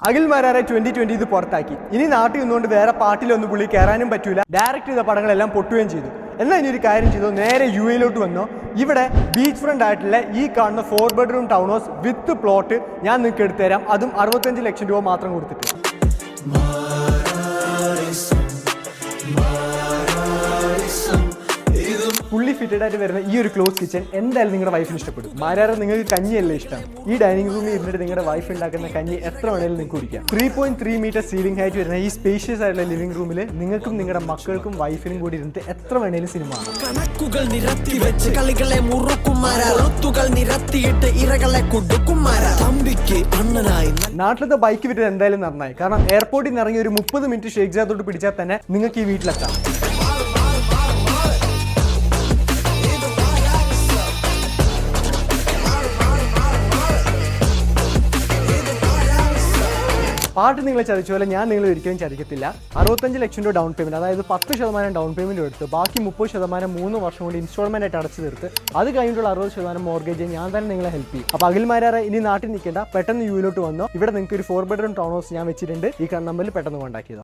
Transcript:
അഖിൽ മാരാറെ 2020 ഇത് പുറത്താക്കി. ഇനി നാട്ടിൽ നിന്നുകൊണ്ട് വേറെ പാർട്ടിലൊന്നും പുള്ളി കയറാനും പറ്റൂല. ഡയറക്റ്റ് ചെയ്ത പടങ്ങളെല്ലാം പൊട്ടുകയും ചെയ്തു. എന്നാൽ ഇനി ഒരു കാര്യം ചെയ്തു, നേരെ UAE വന്നോ. ഇവിടെ ബീച്ച് ഫ്രണ്ട് ആയിട്ടുള്ള ഈ കാണുന്ന 4 bedroom ടൗൺ ഹൗസ് വിത്ത് പ്ലോട്ട് ഞാൻ നിങ്ങൾക്ക് എടുത്തു തരാം. അതും 65 ലക്ഷം രൂപ മാത്രം കൊടുത്തിട്ട്. ഫുള്ളി ഫിറ്റഡ് ആയിട്ട് വരുന്ന ഈ ഒരു ക്ലോസ് കിച്ചൺ എന്തായാലും നിങ്ങളുടെ വൈഫിന് ഇഷ്ടപ്പെടും. മാരാറ് നിങ്ങൾക്ക് കഞ്ഞിയല്ലേ ഇഷ്ടം. ഈ ഡൈനിങ് റൂമിൽ ഇരുന്നിട്ട് നിങ്ങളുടെ വൈഫ് ഉണ്ടാക്കുന്ന കഞ്ഞി എത്ര വേണേലും നിങ്ങൾക്ക് കുടിക്കാം. 3.3 meter സീലിംഗ് ഹൈറ്റ് വരുന്ന ഈ സ്പേഷ്യസ് ആയിട്ടുള്ള ലിവിംഗ് റൂമിൽ നിങ്ങൾക്കും നിങ്ങളുടെ മക്കൾക്കും വൈഫിനും കൂടി ഇരുന്നിട്ട് എത്ര വേണേലും സിനിമ കാണാം. കണക്കുകൾ നിരത്തി വെച്ച് കളികളെ മുറുക്കുമാരൊത്തുകൾ നിരത്തിയിട്ട് ഇരകളെ കൊടുക്കുമാരമ്പിക്ക് അണ്ണനായി. നാട്ടിലത്തെ ബൈക്ക് വിറ്റത് എന്തായാലും നന്നായി. കാരണം എയർപോർട്ടിൽ നിന്ന് ഇറങ്ങി ഒരു 30 മിനിറ്റ് ഷേഖ് ജാദോട്ട് പിടിച്ചാൽ തന്നെ നിങ്ങൾക്ക് ഈ വീട്ടിലെത്താം. പാർട്ടി നിങ്ങളെ ചതിച്ച പോലെ ഞാൻ നിങ്ങളെ ഒരിക്കലും ചതിക്കത്തില്ല. 65 ലക്ഷം രൂപ ഡൗൺ പേയ്മെന്റ്, അതായത് 10% ഡൗൺ പേയ്മെന്റ് എടുത്ത് ബാക്കി 30% 3 വർഷം കൊണ്ട് ഇൻസ്റ്റാൾമെന്റ് ആയിട്ട് അടച്ചു തീർത്ത് അത് കഴിഞ്ഞിട്ടുള്ള 60% മോർഗേജ് ഞാൻ തന്നെ നിങ്ങളെ ഹെൽപ്പ് ചെയ്യും. അപ്പോൾ അഖിൽ മാരാറെ ഇനി നാട്ടിൽ നിൽക്കേണ്ട, പെട്ടെന്ന് UAE വന്നോ. ഇവിടെ നിങ്ങൾക്ക് ഒരു 4 bedroom ടൗൺ ഹൗസ് ഞാൻ വെച്ചിട്ടുണ്ട്. ഈ നമ്പറിൽ പെട്ടെന്ന് കോൺടാക്ട് ചെയ്തോ.